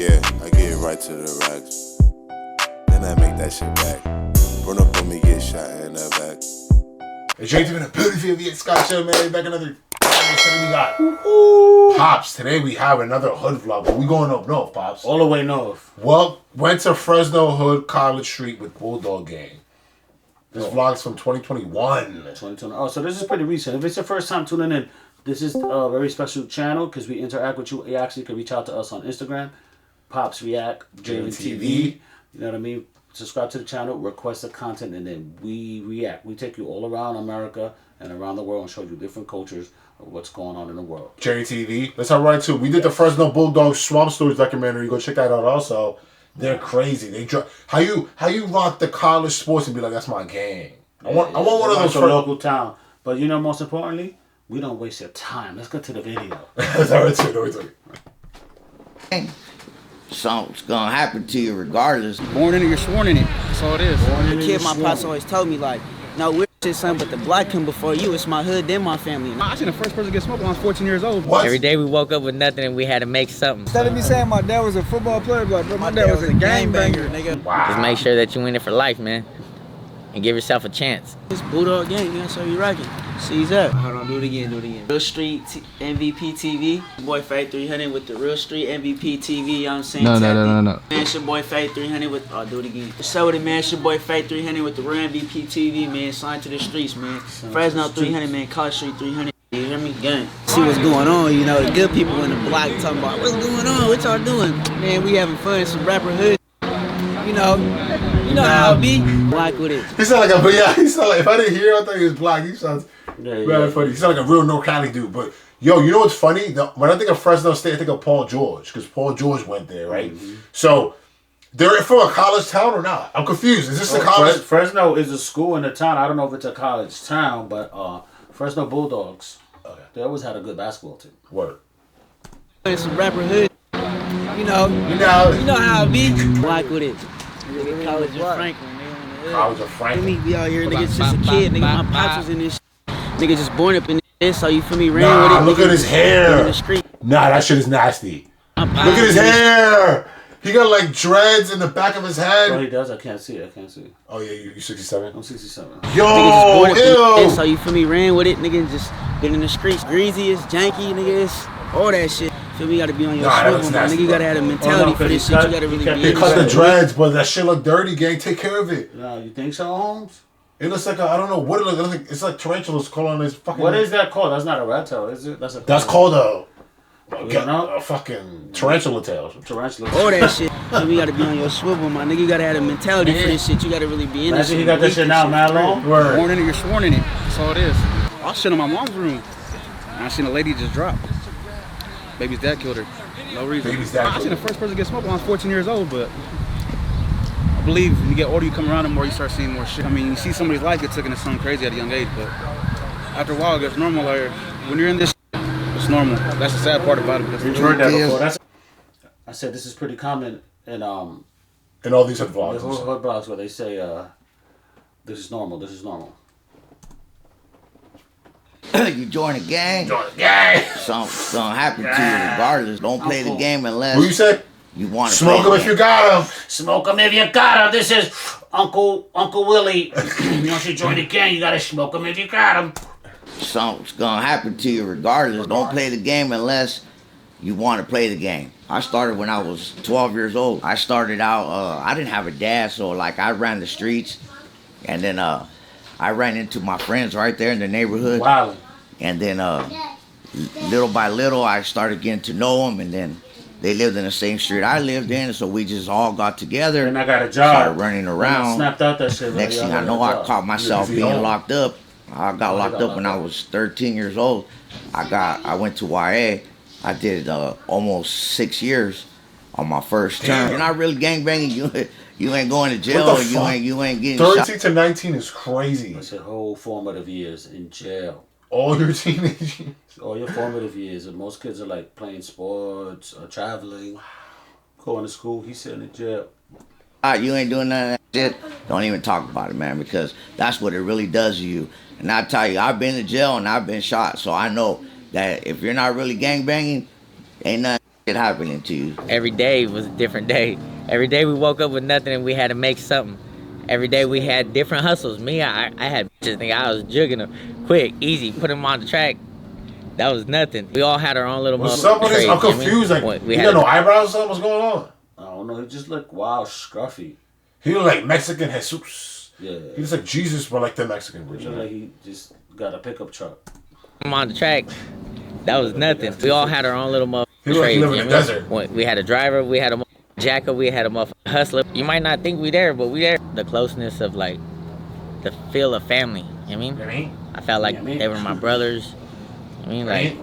Yeah, I get right to the racks. Then I make that shit back. Run up on me, get shot in the back. It's James in the building for you, Scott Show, man. Back another. Today we got Pops. Today we have another hood vlog, but we going up north, Pops. All the way north. Well, went to Fresno Hood, College Street with Bulldog Gang. This vlog's from 2021. 2020. Oh, so this is pretty recent. If it's your first time tuning in, this is a very special channel because we interact with you. You actually can reach out to us on Instagram, Pops React, JV. You know what I mean? Subscribe to the channel, request the content, and then we react. We take you all around America and around the world and show you different cultures of what's going on in the world. JTV. Let's have right too. We did the Fresno Bulldog Swamp Stories documentary. Go check that out also. They're crazy. They how you rock the college sports and be like, that's my gang. I want one of those local town. But you know, most importantly, we don't waste your time. Let's get to the video. That's all right too. Something's gonna happen to you regardless. Born in it, you're sworn in it. That's all it is. The kid, my pops always told me, like, no, we're shit, son, but the black come before you. It's my hood, then my family. I seen the first person get smoked when I was 14 years old. What? Every day we woke up with nothing and we had to make something. Instead of me saying my dad was a football player, but bro, my dad was a gangbanger, nigga. Wow. Just make sure that you in it for life, man. And give yourself a chance. This Bulldog gang, that's how you rockin'. Seize up. Hold on, do it again. Real Street MVP TV. Boy Fade 300 with the Real Street MVP TV, you know what I'm saying? No. Man, it's your boy Fade 300 with, do it again. So with it, man, it's your boy Fade 300 with the Real MVP TV, man. Signed to the streets, man. Fresno 300, man. College Street 300. You hear me? Gang. See what's going on, you know, the good people in the block talking about, what's going on? What y'all doing? Man, we having fun, some rapper hood. You know how it be. Black with it. He sound like if I didn't hear, I thought he was black. He sounds very funny. He sounds like a real no Cali dude. But yo, you know what's funny? When I think of Fresno State, I think of Paul George because Paul George went there, right? Mm-hmm. So they're from a college town or not? I'm confused. Is this a college? Fresno is a school in the town. I don't know if it's a college town, but Fresno Bulldogs. Okay. They always had a good basketball team. Word. Some rapper hood. You know how it be. Black with it. College of Franklin, nigga. College of Franklin. Me be out here, nigga, just a kid, nigga. My pops was in this shit. Nigga just born up in this, so you feel me? Ran with it. Look at his hair. In the street. Nah, that shit is nasty. Look at his hair. He got like dreads in the back of his head. Oh, he does? I can't see. Oh, yeah, you 67? I'm 67. Yo, nigga just born up in this, so you feel me? Ran with it, nigga, just been in the streets. Greasy, it's janky, nigga, it's all that shit. So we gotta be on your swivel, man. Nigga, you gotta have a mentality for this shit. You gotta really be. They cut the dreads, but that shit look dirty, gang. Take care of it. No, you think so, Holmes? It looks like I don't know what it looks like. It's like tarantulas crawling on his fucking. What is that called? That's not a rat tail, is it? That's called a fucking tarantula tail. Tarantula. All that shit. So we gotta be on your swivel, my nigga. You gotta have a mentality for this shit. You gotta really be in this shit. He got this shit now, man. Born in it, you're sworn in it. That's all it is. I was sitting in my mom's room, and I seen a lady just drop. Baby's dad killed her. No reason. I seen the first person get smoked when I was 14 years old, but I believe when you get older, you come around and more, you start seeing more shit. I mean, you see somebody's life get taken to something crazy at a young age, but after a while, it gets normal. Like, when you're in this, it's normal. That's the sad part about it. We've heard that before. I said this is pretty common in all these hood vlogs. The hood vlogs where they say, this is normal. You join a gang. Something's gonna happen to you regardless. Don't play the game unless. What you say? You want to smoke him if you got him. Smoke him if you got him. This is Uncle Willie. Once you join the gang, you gotta smoke him if you got him. Something's gonna happen to you regardless. Don't play the game unless you want to play the game. I started when I was 12 years old. I started out. I didn't have a dad, so like I ran the streets, and then I ran into my friends right there in the neighborhood. Wow. And then little by little, I started getting to know them, and then they lived in the same street I lived in, so we just all got together. And I got a job. Started running around. Snapped out that shit. Next thing I know, I caught myself being locked up. I got locked up when I was 13 years old. I went to YA. I did almost 6 years on my first term. You're not really gangbanging. You ain't going to jail. You ain't getting 13 shot. to 19 is crazy. It's your whole formative years in jail. All your teenage years. All your formative years. And most kids are like playing sports or traveling, going to school. He's sitting in jail. You ain't doing none of that shit. Don't even talk about it, man, because that's what it really does to you. And I tell you, I've been to jail and I've been shot, so I know that if you're not really gangbanging, ain't nothing shit happening to you? Every day was a different day. Every day we woke up with nothing and we had to make something. Every day we had different hustles. Me, I had bitches, nigga, I was jugging them. Quick, easy, put them on the track. That was nothing. We all had our own little What's up with this? I'm confused. Like, you got no eyebrows or something? What's going on? I don't know. He just looked wild, scruffy. He looked like Mexican Jesus. Yeah. He looks like Jesus, but like the Mexican He version. looked like he just got a pickup truck. I'm on the track. That was nothing. We all had our own little motherfucking He looked like he trades. lived in the desert. We had a driver, we had a jacker, we had a motherfucking hustler. You might not think we there, but we there. The closeness of like the feel of family. You know what I mean? I felt like they were my brothers. I mean, like,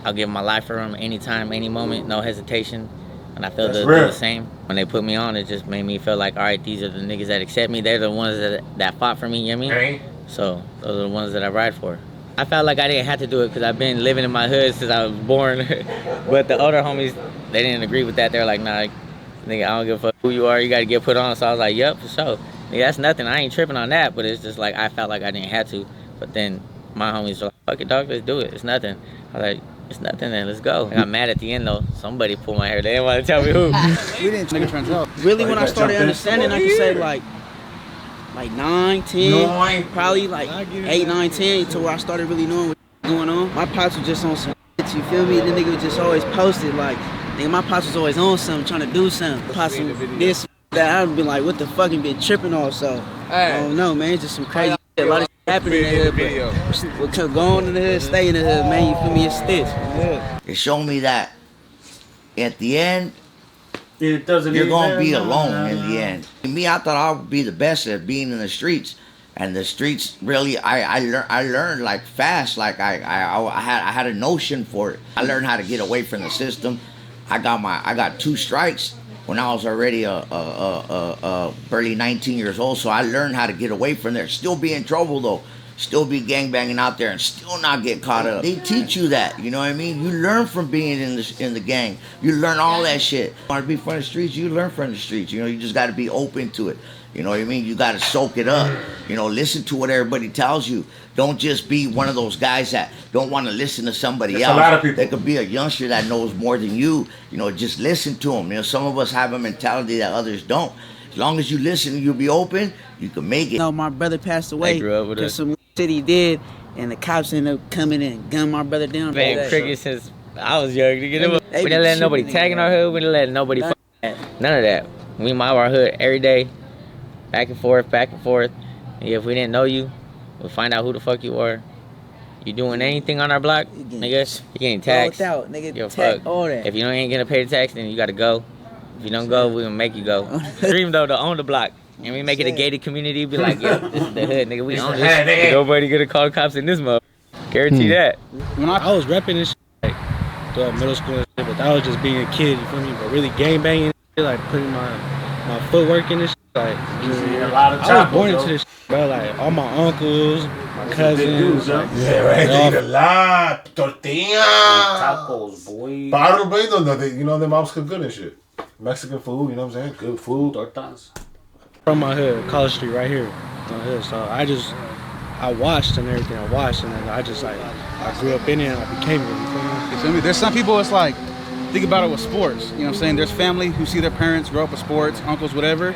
I'll give my life for them anytime, any moment, no hesitation. And I feel the same. When they put me on, it just made me feel like, all right, these are the niggas that accept me. They're the ones that fought for me, you know what I mean? So those are the ones that I ride for. I felt like I didn't have to do it because I've been living in my hood since I was born. But the older homies, they didn't agree with that. They're like, nah, nigga, I don't give a fuck who you are. You got to get put on. So I was like, yep, for sure. Nigga, that's nothing. I ain't tripping on that. But it's just like I felt like I didn't have to. But then my homies were like, fuck it, dog, let's do it. It's nothing. I was like, it's nothing then, let's go. I got mad at the end though. Somebody pulled my hair. They didn't want to tell me who. We didn't nigga trying to tell. Really, when I started understanding, I could say like 9, 10, probably like 8, 9, 10, to where I started really knowing what was going on. My pops was just on some shit, you feel me? The nigga was just always posted like, nigga, my pops was always on something, trying to do something. Pops this, that, I'd be like, what the fuck, and been tripping off, so. I don't know, man, it's just some crazy shit. A lot of shit happening in the hood, but we'll go on in the hood, stay in the hood, man, you feel me? It's this. Yeah. It showed me that at the end, It doesn't you're gonna be alone in the end. Me, I thought I would be the best at being in the streets, and the streets really, I learned like fast. Like I had a notion for it. I learned how to get away from the system. I got 2 strikes when I was already barely 19 years old. So I learned how to get away from there. Still be in trouble though. Still be gangbanging out there and still not get caught up. They teach you that, you know what I mean? You learn from being in the gang. You learn all that shit. You want to be from the streets, you learn from the streets. You know, you just got to be open to it. You know what I mean? You got to soak it up. You know, listen to what everybody tells you. Don't just be one of those guys that don't want to listen to somebody else. A lot of people. There could be a youngster that knows more than you. You know, just listen to them. You know, some of us have a mentality that others don't. As long as you listen, you'll be open, you can make it. You know, my brother passed away because some shit he did, and the cops ended up coming in and gun my brother down. Man, cricket since I was young. We didn't let nobody tag in our hood. We didn't let nobody none of that. We mob our hood every day, back and forth, back and forth. And if we didn't know you, we'll find out who the fuck you are. You doing anything on our block, nigga, you getting taxed. Out, nigga, yo, fuck. all that. If you ain't gonna pay the tax, then you gotta go. If you don't go, we gonna make you go. Dream though to own the block. And we make it a gated community, be like, yo, this is the hood, nigga. We own this. Nobody gonna call the cops in this mother. Guarantee that. When I was repping this shit, like, throughout middle school and shit, but that was just being a kid, you feel me? But really gang banging, like putting my footwork in this shit, like, a lot of I was born into this shit, bro. Like, all my uncles, my cousins. Like, yeah, right. They eat a lot. Tortilla. Tacos, boy. But I don't blame them though. You know, their moms cook good and shit. Mexican food, you know what I'm saying? Good food. Tortas. From my hood, College Street, right here. My hood. So I watched and everything. I watched and then I grew up in it and I became it. You feel me? There's some people, it's like, think about it with sports. You know what I'm saying? There's family who see their parents grow up with sports, uncles, whatever.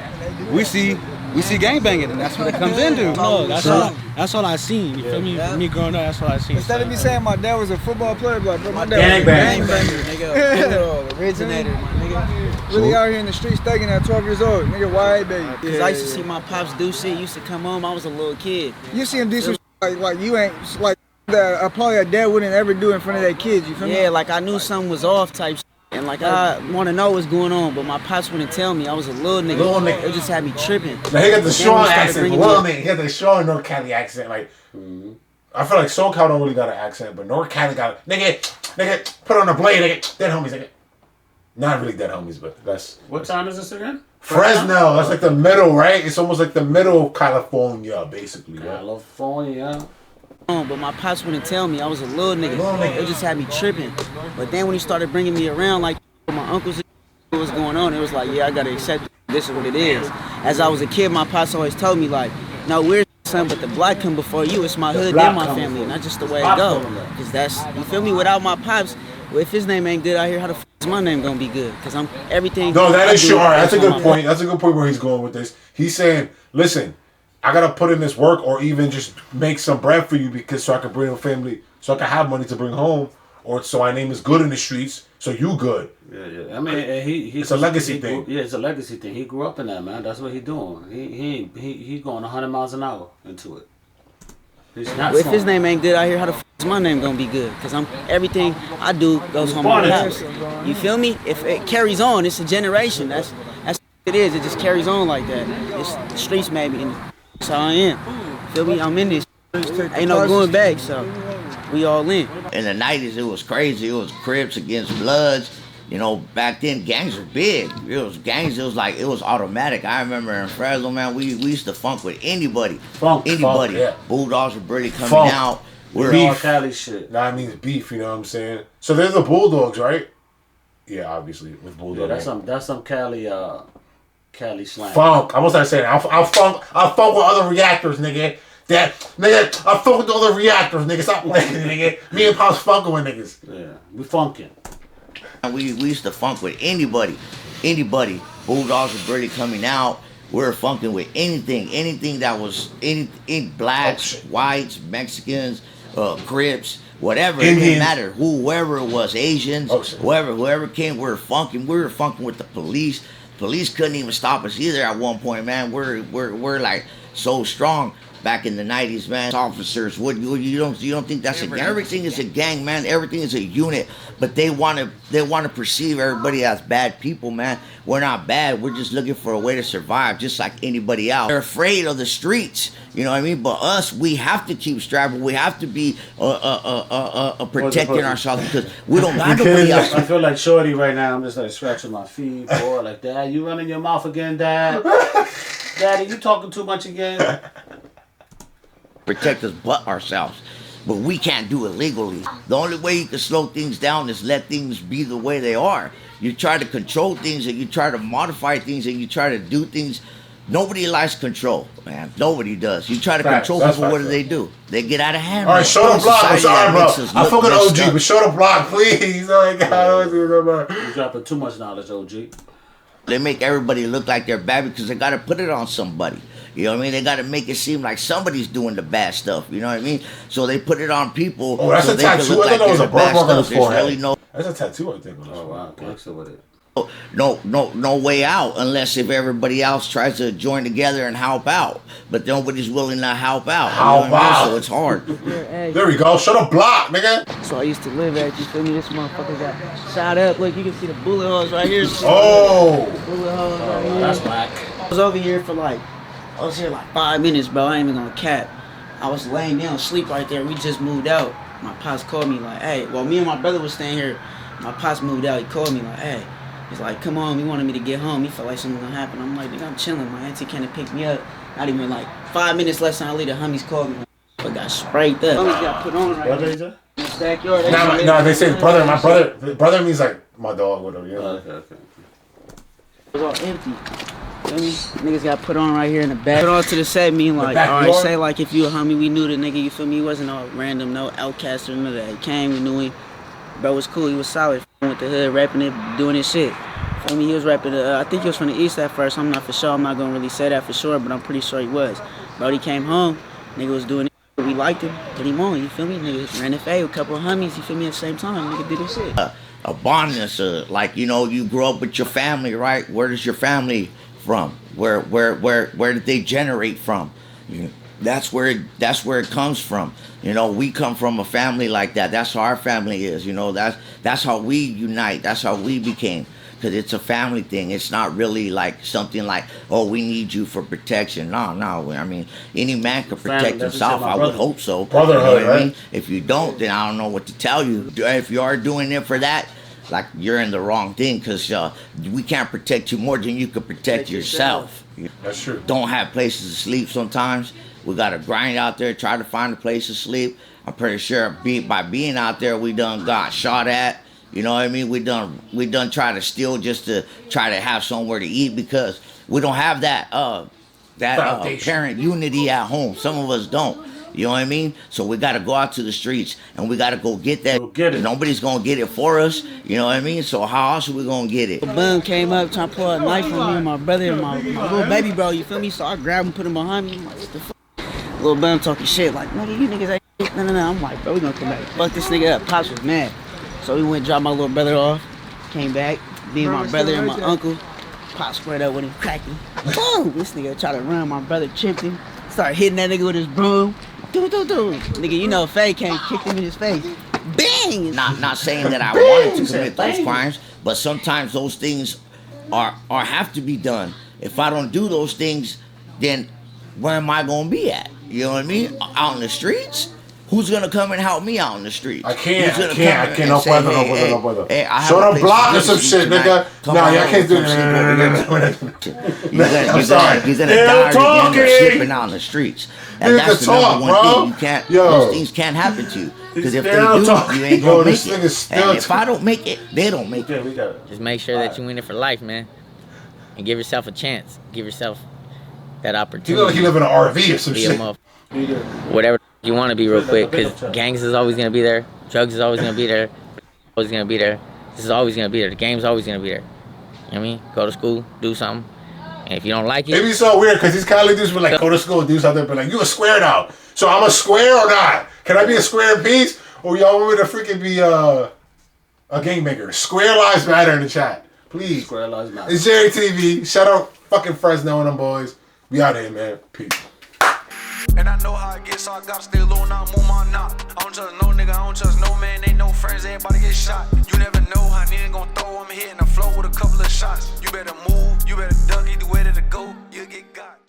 We see gangbanging, and that's what it comes into. No, that's all I seen. You feel me? For me growing up, that's all I seen. Instead of me saying my dad was a football player, but bro, my dad was a gangbanger, nigga. Originator, my nigga. Really out here in the streets thugging at 12 years old, nigga. Why, baby? Cause I used to see my pops do shit. Used to come home. I was a little kid. You see him do some like you ain't like that. Probably a dad wouldn't ever do in front of their kids. You feel me? Yeah, like I knew something was off type. And like I want to know what's going on, but my pops wouldn't tell me. I was a little nigga. It just had me tripping. Now he got the strong accent, little nigga. He got the strong North Cali accent. Like, I feel like SoCal don't really got an accent, but North Cali got it. Nigga, put on a blade, nigga. Dead homies, nigga. Not really dead homies, but that's. What town is this again? Fresno. That's like the middle, right? It's almost like the middle of California, basically. Right? California. But my pops wouldn't tell me. I was a little nigga. It just had me tripping. But then when he started bringing me around, like my uncles, what was going on, it was like, yeah, I gotta accept this is what it is. As I was a kid, my pops always told me like, no, we're son, but the block come before you. It's my hood, then my family, and that's just the way it go. Cause that's, you feel me? Without my pops, Well, if his name ain't good out here, how the f is my name gonna be good? Cause I'm everything. No, that is I do sure. All right, that's a goes on good my point. That's a good point where he's going with this. He's saying, listen, I gotta put in this work, or even just make some bread for you, because so I can bring a family, so I can have money to bring home, or so my name is good in the streets, so you good. Yeah. I mean, it's a legacy thing. Yeah, it's a legacy thing. He grew up in that, man. That's what he's doing. He's going 100 miles an hour into it. He's not. Well, if his name ain't good out here, how the f is my name gonna be good? Cause I'm everything I do goes home my house. You feel me? If it carries on, it's a generation. That's what it is. It just carries on like that. It's the streets made me, and that's how I am. Feel me? I'm in this. Ain't no going back. So we all in. In the 90s, it was crazy. It was Crips against Bloods. You know, back then, gangs were big. It was gangs. It was like, it was automatic. I remember in Fresno, man, we used to funk with anybody. Anybody. Yeah. Bulldogs were really coming out. We're all Cali shit. That means beef, you know what I'm saying? So they're the Bulldogs, right? Yeah, obviously, with Bulldog. Yeah, that's some Cali slang. Funk. I was not saying. I'll funk with other reactors, nigga. I fuck with the other reactors, nigga. Stop playing, nigga. Me and Pop's funking with niggas. Yeah, we funking. We used to funk with anybody. Bulldogs were really coming out. We were funking with anything that was any blacks, whites, Mexicans, Crips, whatever. It didn't matter. Whoever it was, Asians, whoever came, we were funking. We were funking with the police. Police couldn't even stop us either at one point, man. We're like so strong. Back in the 90s, man, officers, you don't think that's a gang? Everything is a gang, man. Everything is a unit, but they want to perceive everybody as bad people, man. We're not bad. We're just looking for a way to survive, just like anybody else. They're afraid of the streets, you know what I mean? But us, we have to keep striving. We have to be protecting ourselves, because we don't got nobody else. I feel like Shorty right now. I'm just like scratching my feet, boy. Like, Dad, you running your mouth again, Dad? Daddy, you talking too much again? Protect us but ourselves, but we can't do it legally. The only way you can slow things down is let things be the way they are. You try to control things, and you try to modify things, and you try to do things. Nobody likes control, man. Nobody does. You try to control people, what do? They get out of hand. All right, show the block. I'm sorry, bro. I'm fucking OG, but show the block, please. Oh my God, you're dropping too much knowledge, OG. They make everybody look like they're bad because they got to put it on somebody. You know what I mean? They got to make it seem like somebody's doing the bad stuff. You know what I mean? So they put it on people. Oh, that's so a tattoo. I thought that was a birthmark on the forehead. Really that's a tattoo, I think. Oh, wow. Gangster with it. No way out unless if everybody else tries to join together and help out. But nobody's willing to help out. So it's hard. There we go. Show the block, nigga. So I used to live at, you feel me? This motherfucker got shot up. Look, you can see the bullet holes right here. Oh. Bullet holes right here. That's black. I was over here for I was here 5 minutes, bro. I ain't even gonna cap. I was laying down, sleep right there. We just moved out. My pops called me like, hey, well, me and my brother was staying here. My pops moved out. He called me like, hey. He's like, come on. He wanted me to get home. He felt like something was gonna happen. I'm like, nigga, I'm chilling. My auntie came to pick me up. Not even 5 minutes less than I leave, the homies called me. I got sprayed up. Homies got put on right there. In the backyard. No, they say brother. My brother. Brother means like my dog, whatever. You know? Okay. It was all empty. Feel me? Niggas got put on right here in the back. Put on to the set, mean alright, say if you a homie, we knew the nigga, you feel me? He wasn't all random, no outcast or none of that. He came, we knew him. Bro was cool, he was solid. Went the hood, rapping it, doing his shit. Feel me? He was rapping, I think he was from the east at first, I'm not for sure, I'm not gonna really say that for sure, but I'm pretty sure he was. Bro, he came home, nigga was doing it, we liked him, put him on, you feel me? Nigga ran the fade with a couple of homies, you feel me, at the same time, nigga did his shit. A bondness, you grow up with your family, right? Where does your family from? Where did they generate from? That's where it comes from. We come from a family like that. That's how our family is. That's how we unite. That's how we became. Because it's a family thing. It's not really like something like, oh, we need you for protection. No. I mean, any man can protect himself. I would hope so. Brotherhood, right? I mean? If you don't, then I don't know what to tell you. If you are doing it for that, you're in the wrong thing, because we can't protect you more than you can protect yourself. That's true. Don't have places to sleep sometimes. We got to grind out there, try to find a place to sleep. I'm pretty sure by being out there, we done got shot at. You know what I mean? We done try to steal just to try to have somewhere to eat, because we don't have that parent unity at home. Some of us don't. You know what I mean? So we got to go out to the streets and we got to go get that. Go get it. Nobody's going to get it for us. You know what I mean? So how else are we going to get it? The bum came up trying to pull a knife from me and my brother and my little baby bro, you feel me? So I grabbed him, put him behind me. I'm like, what the fuck? Little bum talking shit like, nigga, you niggas ain't shit. No. I'm like, bro, we gonna come back. Fuck this nigga up. Pops was mad. So we went, dropped my little brother off, came back, me and my brother and my uncle. Pop squared up with him, cracked him. Boom! This nigga tried to run, my brother chipped him. Started hitting that nigga with his broom. Do. Nigga, you know, Faye came, kicked him in his face. Bang! Not saying that I wanted to commit those crimes, but sometimes those things are have to be done. If I don't do those things, then where am I gonna be at? You know what I mean? Out in the streets? Who's gonna come and help me out in the streets? I can't. No brother. Hey, so don't block or some shit, nigga. No, y'all can't do that. You're gonna die again slipping out in the streets. And that's the number one thing. You can't. Those things can't happen to you. Because if they do, you ain't gonna make it. And if I don't make it, they don't make it. Just make sure that you win it for life, man, and give yourself a chance. Give yourself that opportunity. You look like you live in an RV or some shit. Whatever you want to be real quick, because gangs is always going to be there. Drugs is always going to be there. Always going to be there. This is always going to be there. The game's always going to be there. You know what I mean? Go to school, do something. And if you don't like it... It'd be so weird, because these college dudes were like, go to school, do something, but like, you a square now. So I'm a square or not? Can I be a square in peace? Or y'all want me to freaking be a gangbanger? Square lives matter in the chat. Please. Square lives matter. It's Jerry TV. Shout out fucking Fresno and them boys. We out here, man. Peace. And I know how it gets, so I gotta stay low and I move my knot. I don't trust no nigga, I don't trust no man, ain't no friends, everybody get shot. You never know how nigga gon' throw, I'm hitting the flow with a couple of shots. You better move, you better duck, either way to go, you'll get got.